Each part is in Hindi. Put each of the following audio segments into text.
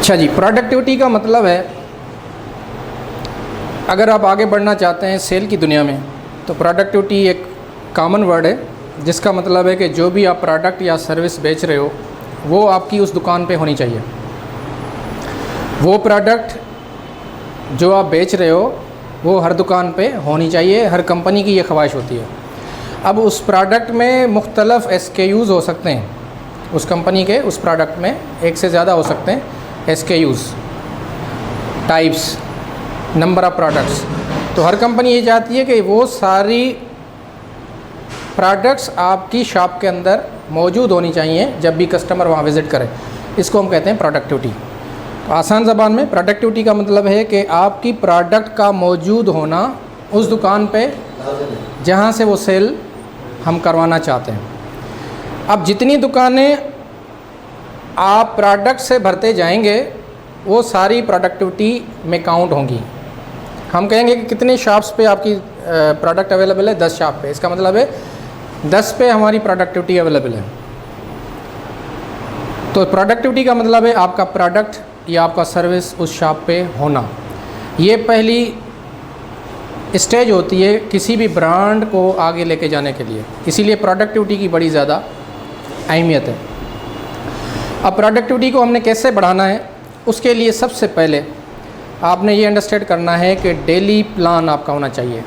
अच्छा जी, प्रोडक्टिविटी का मतलब है अगर आप आगे बढ़ना चाहते हैं सेल की दुनिया में तो प्रोडक्टिविटी एक कॉमन वर्ड है जिसका मतलब है कि जो भी आप प्रोडक्ट या सर्विस बेच रहे हो वो आपकी उस दुकान पे होनी चाहिए। वो प्रोडक्ट जो आप बेच रहे हो वो हर दुकान पे होनी चाहिए, हर कंपनी की ये ख्वाहिश होती है। अब उस प्रोडक्ट में मुख्तलफ़ SKUs हो सकते हैं, उस कंपनी के उस प्रोडक्ट में एक से ज़्यादा हो सकते हैं SKUs, types, number of products. तो हर कंपनी ये चाहती है कि वो सारी प्रोडक्ट्स आपकी शॉप के अंदर मौजूद होनी चाहिए जब भी कस्टमर वहाँ विज़िट करे। इसको हम कहते हैं प्रोडक्टिविटी। तो आसान ज़बान में प्रोडक्टिविटी का मतलब है कि आपकी प्रोडक्ट का मौजूद होना उस दुकान पे जहाँ से वो सेल हम करवाना चाहते हैं। अब जितनी दुकानें आप प्रोडक्ट से भरते जाएंगे वो सारी प्रोडक्टिविटी में काउंट होंगी। हम कहेंगे कि कितने शॉप्स पे आपकी प्रोडक्ट अवेलेबल है, 10 शॉप पे, इसका मतलब है 10 पे हमारी प्रोडक्टिविटी अवेलेबल है। तो प्रोडक्टिविटी का मतलब है आपका प्रोडक्ट या आपका सर्विस उस शॉप पे होना। ये पहली स्टेज होती है किसी भी ब्रांड को आगे लेके जाने के लिए, इसीलिए प्रोडक्टिविटी की बड़ी ज़्यादा अहमियत है। अब प्रोडक्टिविटी को हमने कैसे बढ़ाना है, उसके लिए सबसे पहले आपने ये अंडरस्टैंड करना है कि डेली प्लान आपका होना चाहिए।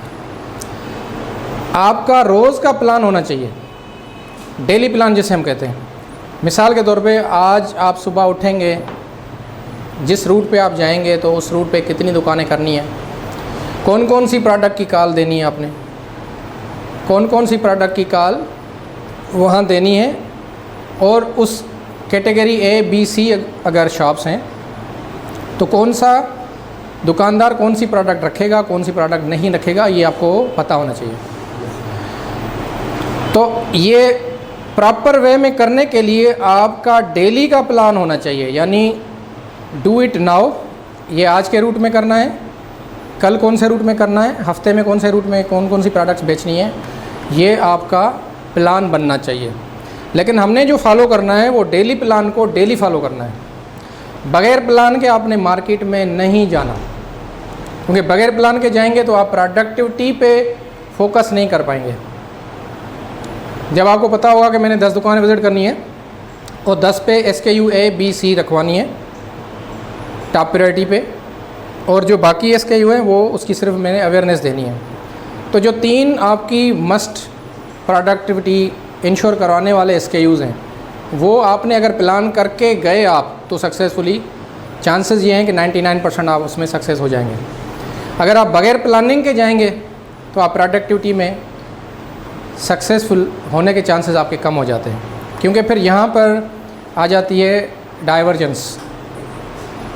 आपका रोज़ का प्लान होना चाहिए, डेली प्लान जिसे हम कहते हैं। मिसाल के तौर पे आज आप सुबह उठेंगे, जिस रूट पे आप जाएंगे तो उस रूट पे कितनी दुकानें करनी है, कौन कौन सी प्रोडक्ट की कॉल देनी है आपने, कौन कौन सी प्रोडक्ट की कॉल वहाँ देनी है, और उस कैटेगरी A, B, C अगर शॉप्स हैं तो कौन सा दुकानदार कौन सी प्रोडक्ट रखेगा, कौन सी प्रोडक्ट नहीं रखेगा, ये आपको पता होना चाहिए। तो ये प्रॉपर वे में करने के लिए आपका डेली का प्लान होना चाहिए, यानी डू इट नाउ, ये आज के रूट में करना है, कल कौन से रूट में करना है, हफ्ते में कौन से रूट में कौन कौन सी प्रोडक्ट्स बेचनी है, ये आपका प्लान बनना चाहिए। लेकिन हमने जो फॉलो करना है वो डेली प्लान को डेली फॉलो करना है। बग़ैर प्लान के आपने मार्केट में नहीं जाना, क्योंकि बग़ैर प्लान के जाएंगे तो आप प्रोडक्टिविटी पे फोकस नहीं कर पाएंगे। जब आपको पता होगा कि मैंने 10 दुकानें विज़िट करनी है और 10 पे SKU A, B, C रखवानी है टॉप प्रायोरिटी पे, और जो बाकी SKU हैं वो उसकी सिर्फ मैंने अवेयरनेस देनी है। तो जो 3 आपकी मस्ट प्रोडक्टिविटी इंश्योर करवाने वाले SKUs हैं वो आपने अगर प्लान करके गए आप तो सक्सेसफुली चांसेस ये हैं कि 99% आप उसमें सक्सेस हो जाएंगे। अगर आप बग़ैर प्लानिंग के जाएंगे तो आप प्रोडक्टिविटी में सक्सेसफुल होने के चांसेस आपके कम हो जाते हैं, क्योंकि फिर यहाँ पर आ जाती है डाइवर्जेंस,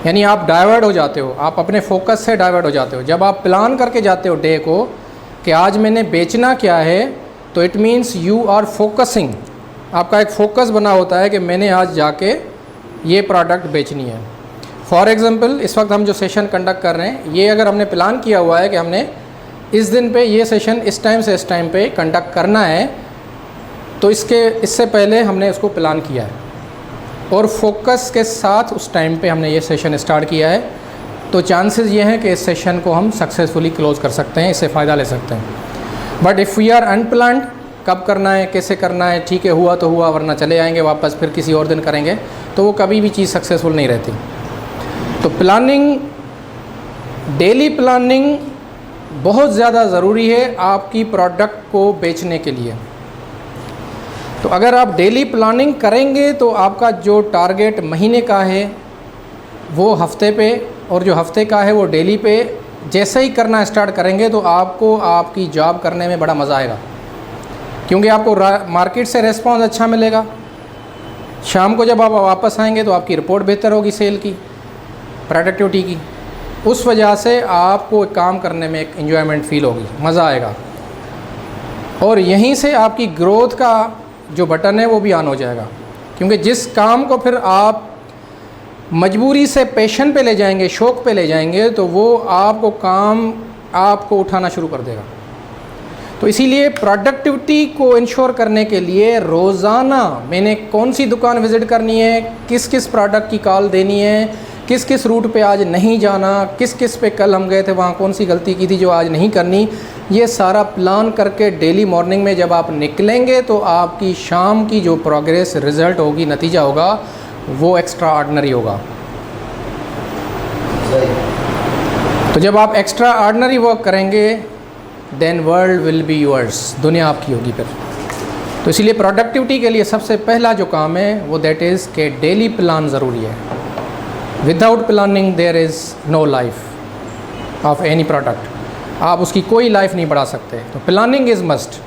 यानी आप डाइवर्ट हो जाते हो, आप अपने फोकस से डाइवर्ट हो जाते हो। जब आप प्लान करके जाते हो डे को कि आज मैंने बेचना क्या है, तो it means you are focusing, आपका एक फ़ोकस बना होता है कि मैंने आज जाके ये प्रोडक्ट बेचनी है। फॉर एग्ज़ाम्पल इस वक्त हम जो सेशन कंडक्ट कर रहे हैं, ये अगर हमने प्लान किया हुआ है कि हमने इस दिन पे ये सेशन इस टाइम से इस टाइम पे कंडक्ट करना है, तो इससे पहले हमने उसको प्लान किया है और फोकस के साथ उस टाइम पे हमने ये सेशन स्टार्ट किया है, तो चांसेस ये हैं कि इस सेशन को हम सक्सेसफुली क्लोज़ कर सकते हैं, इससे फ़ायदा ले सकते हैं। But if we are unplanned, कब करना है, कैसे करना है, ठीक है हुआ तो हुआ, वरना चले आएंगे वापस, फिर किसी और दिन करेंगे, तो वो कभी भी चीज़ सक्सेसफुल नहीं रहती। तो प्लानिंग, डेली प्लानिंग बहुत ज़्यादा ज़रूरी है आपकी प्रोडक्ट को बेचने के लिए। तो अगर आप डेली प्लानिंग करेंगे तो आपका जो टारगेट महीने का है वो हफ्ते पे, और जो हफ्ते का है वो डेली पे जैसे ही करना स्टार्ट करेंगे तो आपको आपकी जॉब करने में बड़ा मज़ा आएगा, क्योंकि आपको मार्केट से रिस्पॉन्स अच्छा मिलेगा। शाम को जब आप वापस आएंगे तो आपकी रिपोर्ट बेहतर होगी सेल की, प्रोडक्टिविटी की, उस वजह से आपको काम करने में एक एंजॉयमेंट फील होगी, मज़ा आएगा, और यहीं से आपकी ग्रोथ का जो बटन है वो भी ऑन हो जाएगा। क्योंकि जिस काम को फिर आप मजबूरी से पैशन पे ले जाएंगे, शौक़ पे ले जाएंगे, तो वो आपको काम आपको उठाना शुरू कर देगा। तो इसीलिए प्रोडक्टिविटी को इंश्योर करने के लिए रोज़ाना मैंने कौन सी दुकान विज़िट करनी है, किस किस प्रोडक्ट की कॉल देनी है, किस किस रूट पे आज नहीं जाना, किस किस पे कल हम गए थे वहाँ कौन सी गलती की थी जो आज नहीं करनी, ये सारा प्लान करके डेली मॉर्निंग में जब आप निकलेंगे तो आपकी शाम की जो प्रोग्रेस रिज़ल्ट होगी, नतीजा होगा, वो एक्स्ट्रा ऑर्डिनरी होगा। तो जब आप एक्स्ट्रा ऑर्डिनरी वर्क करेंगे then world will be yours, दुनिया आपकी होगी फिर। तो इसीलिए प्रोडक्टिविटी के लिए सबसे पहला जो काम है वो दैट इज़ के डेली प्लान ज़रूरी है। Without planning there is no life of any product, आप उसकी कोई लाइफ नहीं बढ़ा सकते। तो प्लानिंग इज़ मस्ट।